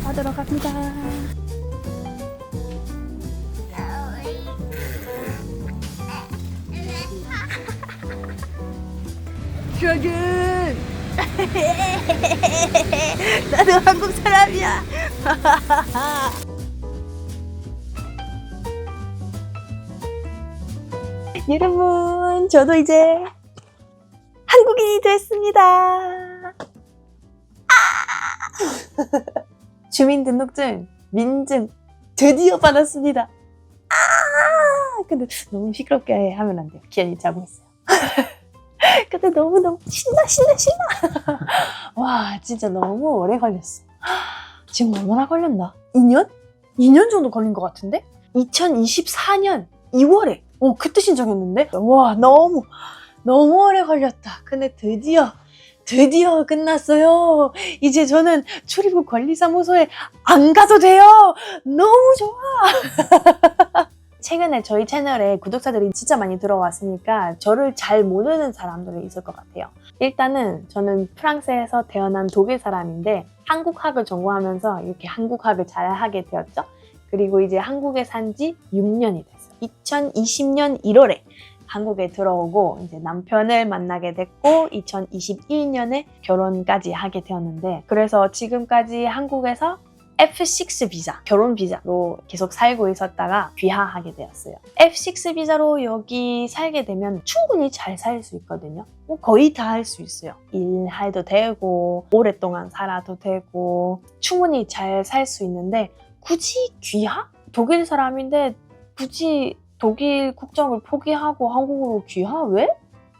하도록 합니다. 드래곤! 나도 한국 사람이야. 여러분, 저도 이제 한국인이 됐습니다. 주민등록증, 민증 드디어 받았습니다. 근데 너무 시끄럽게 하면 안 돼요. 기현이 자고 있어요. 근데 너무너무 신나. 와, 진짜 너무 오래 걸렸어. 지금 얼마나 걸렸나? 2년? 2년 정도 걸린 것 같은데? 2024년 2월에 그때 신청했는데? 와, 너무 오래 걸렸다. 근데 드디어 끝났어요. 이제 저는 출입국 관리사무소에 안 가도 돼요. 너무 좋아. 최근에 저희 채널에 구독자들이 진짜 많이 들어왔으니까 저를 잘 모르는 사람들이 있을 것 같아요. 일단은 저는 프랑스에서 태어난 독일 사람인데 한국학을 전공하면서 이렇게 한국학을 잘 하게 되었죠. 그리고 이제 한국에 산 지 6년이 됐어요. 2020년 1월에 한국에 들어오고 이제 남편을 만나게 됐고 2021년에 결혼까지 하게 되었는데, 그래서 지금까지 한국에서 F6 비자, 결혼 비자로 계속 살고 있었다가 귀화하게 되었어요. F6 비자로 여기 살게 되면 충분히 잘 살 수 있거든요. 거의 다 할 수 있어요. 일해도 되고 오랫동안 살아도 되고 충분히 잘 살 수 있는데, 굳이 귀화? 독일 사람인데 굳이 독일 국적을 포기하고 한국으로 귀화? 왜?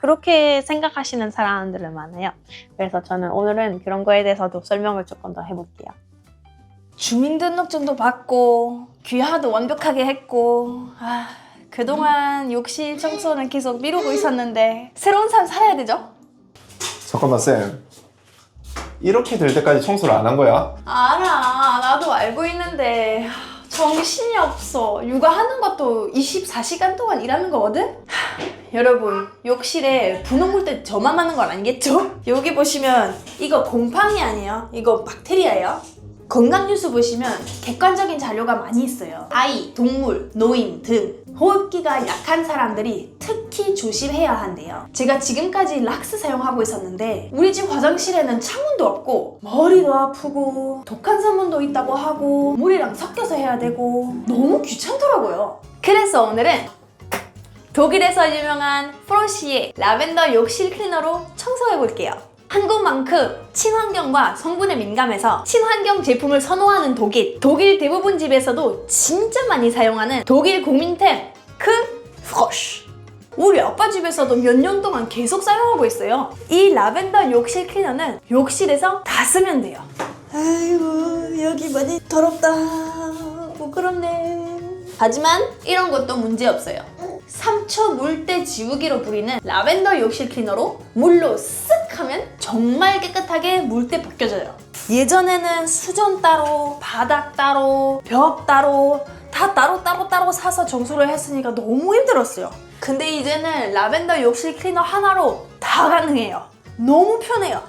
그렇게 생각하시는 사람들은 많아요. 그래서 저는 오늘은 그런 거에 대해서도 설명을 조금 더 해볼게요. 주민등록증도 받고 귀화도 완벽하게 했고 그동안 욕실 청소는 계속 미루고 있었는데 새로운 삶 살아야 되죠? 잠깐만 쌤, 이렇게 될 때까지 청소를 안 한 거야? 알아, 나도 알고 있는데 정신이 없어. 육아하는 것도 24시간 동안 일하는 거거든? 여러분, 욕실에 분홍 물 때 저만 하는 건 아니겠죠? 여기 보시면 이거 곰팡이 아니에요? 이거 박테리아예요. 건강 뉴스 보시면 객관적인 자료가 많이 있어요. 아이, 동물, 노인 등 호흡기가 약한 사람들이 특히 조심해야 한대요. 제가 지금까지 락스 사용하고 있었는데 우리 집 화장실에는 창문도 없고 머리도 아프고 독한 성분도 있다고 하고 물이랑 섞여서 해야 되고 너무 귀찮더라고요. 그래서 오늘은 독일에서 유명한 프로시의 라벤더 욕실 클리너로 청소해 볼게요. 한국만큼 친환경과 성분에 민감해서 친환경 제품을 선호하는 독일 대부분 집에서도 진짜 많이 사용하는 독일 국민템 프로쉬. 우리 아빠 집에서도 몇 년 동안 계속 사용하고 있어요. 이 라벤더 욕실 클리너는 욕실에서 다 쓰면 돼요. 아이고, 여기 많이 더럽다, 부끄럽네. 하지만 이런 것도 문제 없어요. 3초 물때 지우개로 뿌리는 라벤더 욕실 클리너로 물로 쓱 하면 정말 깨끗하게 물때 벗겨져요. 예전에는 수전 따로, 바닥 따로, 벽 따로 다 따로 사서 청소를 했으니까 너무 힘들었어요. 근데 이제는 라벤더 욕실 클리너 하나로 다 가능해요. 너무 편해요.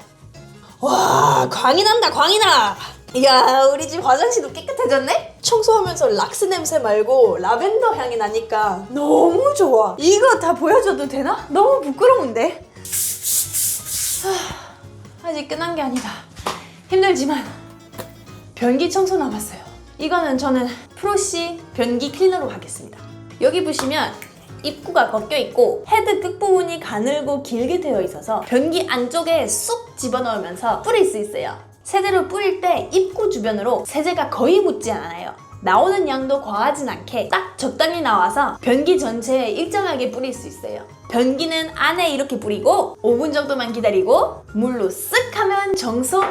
와, 광이 난다, 광이 나! 이야, 우리 집 화장실도 깨끗해졌네? 청소하면서 락스 냄새 말고 라벤더 향이 나니까 너무 좋아. 이거 다 보여줘도 되나? 너무 부끄러운데? 아직 끝난 게 아니다. 힘들지만 변기 청소 남았어요. 이거는 저는 프로시 변기 클리너로 하겠습니다. 여기 보시면 입구가 꺾여있고 헤드 끝부분이 가늘고 길게 되어 있어서 변기 안쪽에 쏙 집어넣으면서 뿌릴 수 있어요. 세제로 뿌릴 때 입구 주변으로 세제가 거의 묻지 않아요. 나오는 양도 과하진 않게 딱 적당히 나와서 변기 전체에 일정하게 뿌릴 수 있어요. 변기는 안에 이렇게 뿌리고 5분 정도만 기다리고 물로 쓱 하면 청소 끝!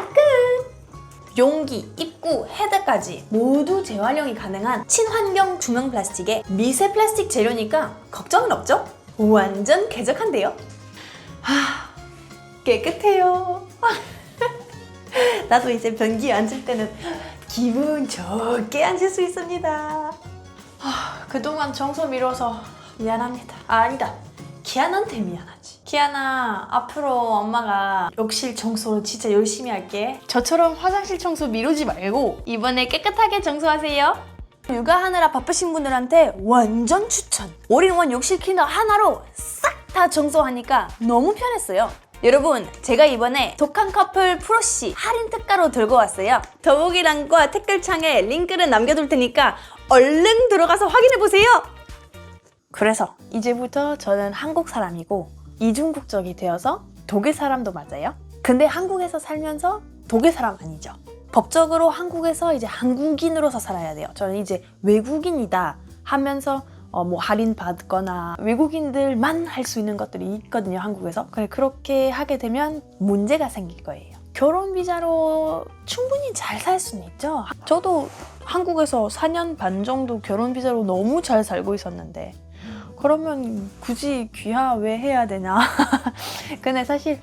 용기, 입구, 헤드까지 모두 재활용이 가능한 친환경 투명 플라스틱에 미세 플라스틱 재료니까 걱정은 없죠? 완전 쾌적한데요? 깨끗해요. 나도 이제 변기에 앉을 때는 기분 좋게 앉을 수 있습니다. 그동안 청소 미뤄서 미안합니다. 아니다, 키안한테 미안하지. 키아나, 앞으로 엄마가 욕실 청소를 진짜 열심히 할게. 저처럼 화장실 청소 미루지 말고 이번에 깨끗하게 청소하세요. 육아하느라 바쁘신 분들한테 완전 추천! 올인원 욕실 클리너 하나로 싹 다 청소하니까 너무 편했어요. 여러분, 제가 이번에 독한 커플 프로시 할인 특가로 들고 왔어요. 더보기란과 댓글창에 링크를 남겨둘 테니까 얼른 들어가서 확인해보세요. 그래서 이제부터 저는 한국 사람이고 이중국적이 되어서 독일 사람도 맞아요. 근데 한국에서 살면서 독일 사람 아니죠. 법적으로 한국에서 이제 한국인으로서 살아야 돼요. 저는 이제 외국인이다 하면서 뭐 할인 받거나 외국인들만 할 수 있는 것들이 있거든요, 한국에서. 그렇게 하게 되면 문제가 생길 거예요. 결혼 비자로 충분히 잘 살 수는 있죠. 저도 한국에서 4년 반 정도 결혼 비자로 너무 잘 살고 있었는데 그러면 굳이 귀화 왜 해야 되나? 근데 사실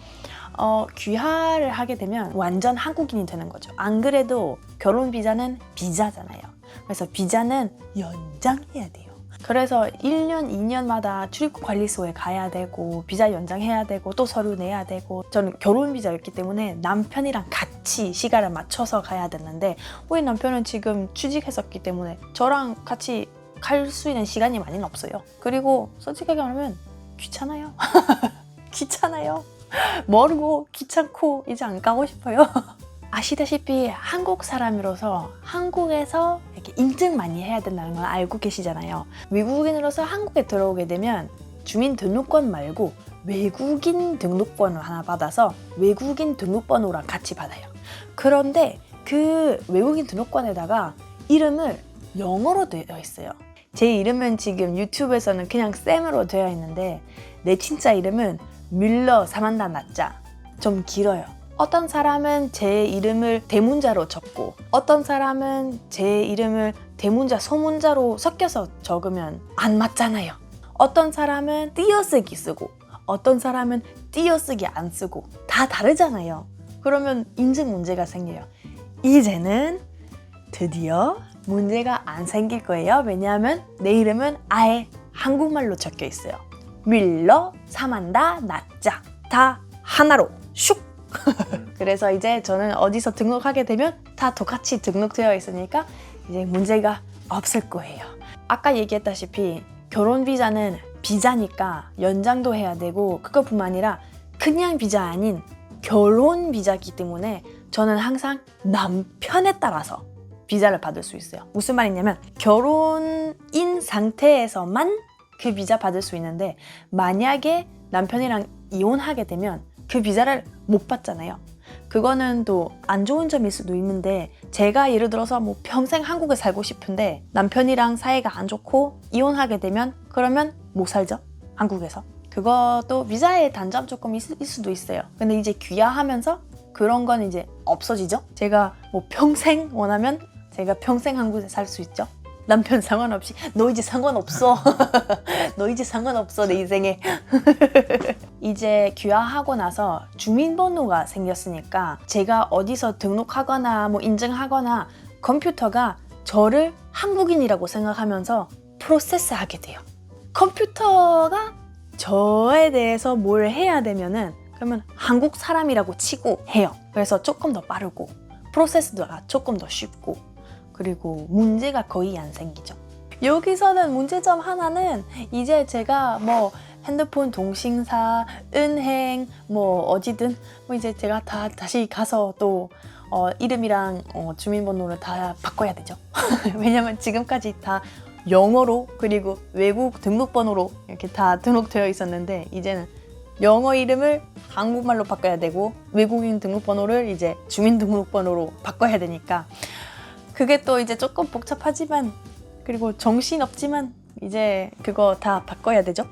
귀화를 하게 되면 완전 한국인이 되는 거죠. 안 그래도 결혼 비자는 비자잖아요. 그래서 비자는 연장해야 돼요. 그래서 1년, 2년마다 출입국 관리소에 가야 되고 비자 연장해야 되고 또 서류 내야 되고 저는 결혼 비자였기 때문에 남편이랑 같이 시간을 맞춰서 가야 됐는데 우리 남편은 지금 취직했었기 때문에 저랑 같이 갈 수 있는 시간이 많이는 없어요. 그리고 솔직하게 말하면 귀찮아요. 귀찮아요. 멀고 귀찮고 이제 안 가고 싶어요. 아시다시피 한국 사람으로서 한국에서 이렇게 인증 많이 해야 된다는 걸 알고 계시잖아요. 외국인으로서 한국에 들어오게 되면 주민등록권 말고 외국인 등록번호 하나 받아서 외국인 등록번호랑 같이 받아요. 그런데 그 외국인 등록권에다가 이름을 영어로 되어 있어요. 제 이름은 지금 유튜브에서는 그냥 쌤으로 되어 있는데 내 진짜 이름은 뮬러 사만다 나짜. 좀 길어요. 어떤 사람은 제 이름을 대문자로 적고 어떤 사람은 제 이름을 대문자, 소문자로 섞여서 적으면 안 맞잖아요. 어떤 사람은 띄어쓰기 쓰고 어떤 사람은 띄어쓰기 안 쓰고 다 다르잖아요. 그러면 인증 문제가 생겨요. 이제는 드디어 문제가 안 생길 거예요. 왜냐하면 내 이름은 아예 한국말로 적혀 있어요. 뮬러 사만다 나짜. 다 하나로 슉! 그래서 이제 저는 어디서 등록하게 되면 다 똑같이 등록되어 있으니까 이제 문제가 없을 거예요. 아까 얘기했다시피 결혼 비자는 비자니까 연장도 해야 되고 그것뿐만 아니라 그냥 비자 아닌 결혼 비자이기 때문에 저는 항상 남편에 따라서 비자를 받을 수 있어요. 무슨 말이냐면 결혼인 상태에서만 그 비자 받을 수 있는데 만약에 남편이랑 이혼하게 되면 그 비자를 못 받잖아요. 그거는 또 안 좋은 점일 수도 있는데 제가 예를 들어서 뭐 평생 한국에 살고 싶은데 남편이랑 사이가 안 좋고 이혼하게 되면 그러면 못 살죠, 한국에서. 그것도 비자의 단점 조금 있을 수도 있어요. 근데 이제 귀화하면서 그런 건 이제 없어지죠. 제가 뭐 평생 원하면 제가 평생 한국에 살 수 있죠. 남편 상관없이 너 이제 상관없어. 너 이제 상관없어 내 인생에. 이제 귀화하고 나서 주민번호가 생겼으니까 제가 어디서 등록하거나 뭐 인증하거나 컴퓨터가 저를 한국인이라고 생각하면서 프로세스하게 돼요. 컴퓨터가 저에 대해서 뭘 해야 되면은 그러면 한국 사람이라고 치고 해요. 그래서 조금 더 빠르고 프로세스가 조금 더 쉽고 그리고 문제가 거의 안 생기죠. 여기서는 문제점 하나는 이제 제가 뭐 핸드폰 동심사, 은행, 뭐 어디든 뭐 이제 제가 다시 가서 또 이름이랑 주민번호를 다 바꿔야 되죠. 왜냐면 지금까지 다 영어로 그리고 외국 등록번호로 이렇게 다 등록되어 있었는데 이제는 영어 이름을 한국말로 바꿔야 되고 외국인 등록번호를 이제 주민등록번호로 바꿔야 되니까 그게 또 이제 조금 복잡하지만 그리고 정신없지만 이제 그거 다 바꿔야 되죠.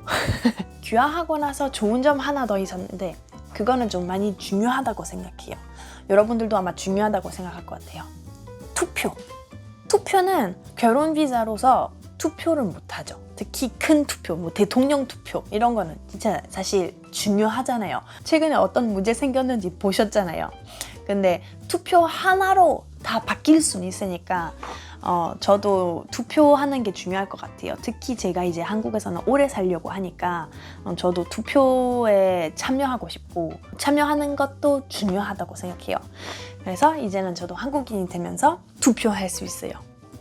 귀화하고 나서 좋은 점 하나 더 있었는데 그거는 좀 많이 중요하다고 생각해요. 여러분들도 아마 중요하다고 생각할 것 같아요. 투표. 투표는 결혼 비자로서 투표를 못하죠. 특히 큰 투표, 뭐 대통령 투표 이런 거는 진짜 사실 중요하잖아요. 최근에 어떤 문제 생겼는지 보셨잖아요. 근데 투표 하나로 다 바뀔 수는 있으니까 저도 투표하는 게 중요할 것 같아요. 특히 제가 이제 한국에서는 오래 살려고 하니까 저도 투표에 참여하고 싶고 참여하는 것도 중요하다고 생각해요. 그래서 이제는 저도 한국인이 되면서 투표할 수 있어요.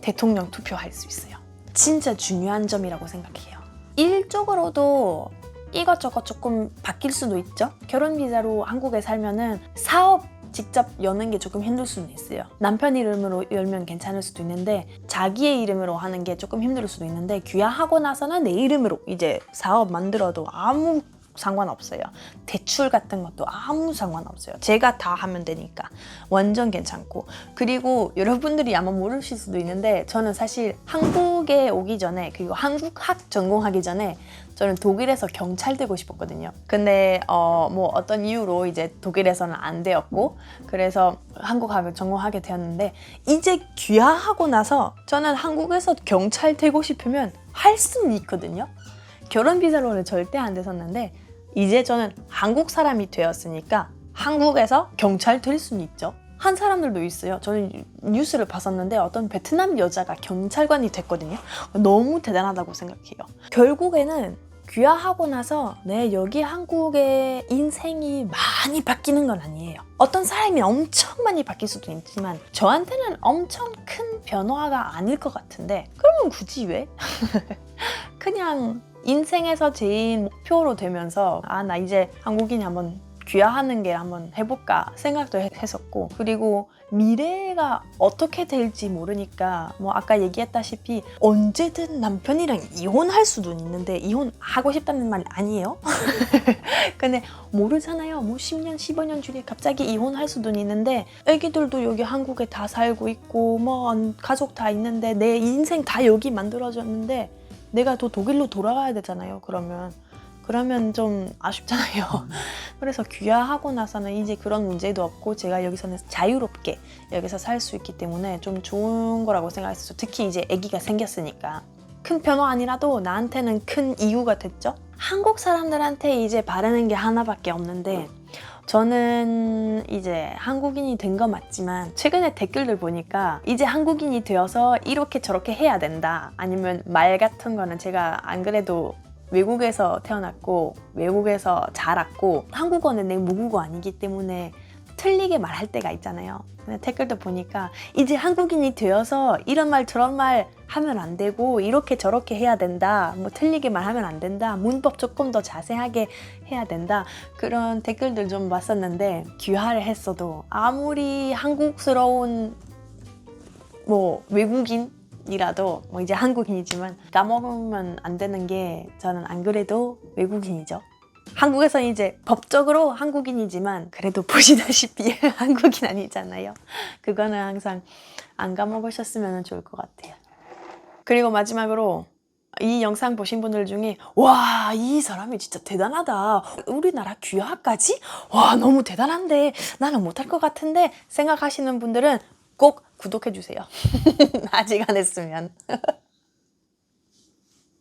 대통령 투표할 수 있어요. 진짜 중요한 점이라고 생각해요. 일적으로도 이것저것 조금 바뀔 수도 있죠. 결혼 비자로 한국에 살면은 사업 직접 여는 게 조금 힘들 수는 있어요. 남편 이름으로 열면 괜찮을 수도 있는데 자기의 이름으로 하는 게 조금 힘들 수도 있는데 귀화하고 나서는 내 이름으로 이제 사업 만들어도 아무 상관없어요. 대출 같은 것도 아무 상관없어요. 제가 다 하면 되니까 완전 괜찮고, 그리고 여러분들이 아마 모르실 수도 있는데 저는 사실 한국에 오기 전에, 그리고 한국학 전공하기 전에 저는 독일에서 경찰 되고 싶었거든요. 근데 뭐 어떤 이유로 이제 독일에서는 안 되었고, 그래서 한국학을 전공하게 되었는데, 이제 귀화하고 나서 저는 한국에서 경찰 되고 싶으면 할 수는 있거든요. 결혼 비자로는 절대 안 됐었는데 이제 저는 한국 사람이 되었으니까 한국에서 경찰 될 수는 있죠. 한 사람들도 있어요. 저는 뉴스를 봤었는데 어떤 베트남 여자가 경찰관이 됐거든요. 너무 대단하다고 생각해요. 결국에는 귀화하고 나서 여기 한국의 인생이 많이 바뀌는 건 아니에요. 어떤 사람이 엄청 많이 바뀔 수도 있지만 저한테는 엄청 큰 변화가 아닐 것 같은데, 그러면 굳이 왜? 그냥 인생에서 제일 목표로 되면서 나 이제 한국인이 한번 귀화하는 게 한번 해볼까 생각도 했었고, 그리고 미래가 어떻게 될지 모르니까 뭐 아까 얘기했다시피 언제든 남편이랑 이혼할 수도 있는데 이혼하고 싶다는 말 아니에요. 근데 모르잖아요. 뭐 10년, 15년 중에 갑자기 이혼할 수도 있는데 애기들도 여기 한국에 다 살고 있고 뭐 가족 다 있는데 내 인생 다 여기 만들어졌는데 내가 또 독일로 돌아가야 되잖아요. 그러면 좀 아쉽잖아요. 그래서 귀화하고 나서는 이제 그런 문제도 없고 제가 여기서는 자유롭게 여기서 살 수 있기 때문에 좀 좋은 거라고 생각했어요. 특히 이제 아기가 생겼으니까. 큰 변화 아니라도 나한테는 큰 이유가 됐죠. 한국 사람들한테 이제 바라는 게 하나밖에 없는데, 저는 이제 한국인이 된 거 맞지만 최근에 댓글들 보니까 이제 한국인이 되어서 이렇게 저렇게 해야 된다, 아니면 말 같은 거는 제가 안 그래도 외국에서 태어났고 외국에서 자랐고 한국어는 내 모국어 아니기 때문에 틀리게 말할 때가 있잖아요. 근데 댓글도 보니까 이제 한국인이 되어서 이런 말 저런 말 하면 안 되고 이렇게 저렇게 해야 된다, 뭐 틀리게 말하면 안 된다, 문법 조금 더 자세하게 해야 된다, 그런 댓글들 좀 봤었는데, 귀화를 했어도 아무리 한국스러운 뭐 외국인이라도 뭐 이제 한국인이지만 까먹으면 안 되는 게, 저는 안 그래도 외국인이죠. 한국에서 이제 법적으로 한국인이지만 그래도 보시다시피 한국인 아니잖아요. 그거는 항상 안 까먹으셨으면 좋을 것 같아요. 그리고 마지막으로 이 영상 보신 분들 중에 와, 이 사람이 진짜 대단하다, 우리나라 귀화까지? 와, 너무 대단한데 나는 못할 것 같은데 생각하시는 분들은 꼭 구독해 주세요. 아직 안 했으면.